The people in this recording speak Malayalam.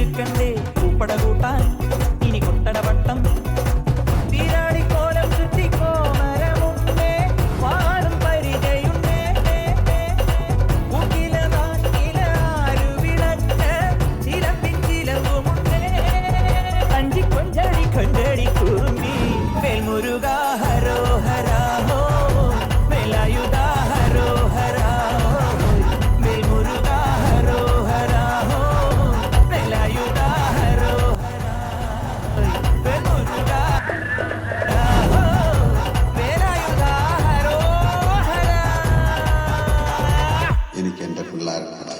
ഒരുക്കണ്ടേ പൂപ്പട കൂട്ടാൻ ഇനി കൊട്ടടവട്ടം തീരാളിക്കോലം ചുറ്റിക്കോ മരമുണ്ടേ വാടും പരിചയുണ്ടേ ൂക്കില നാട്ടില ആരുവിളക്ക് ചിലമ്പിൻ ചിലമ്പുമുണ്ടേ അഞ്ചി കൊഞ്ചടി കൊഞ്ചടി കുറുമ്പി വേൽമുരുക ഹരോ ഹരാഹോ വേലായുധ ഹരോ ഹരാഹോ വേൽമുരുക ഹരോ ഹരാഹോ വേലായുധ ഹരോ ഹരാഹോ വേൽമുരുക ഹരാഹോ വേലായുധ ഹരോ ഹരാ. എനിക്ക് എൻ്റെ പിള്ളേരാണ്.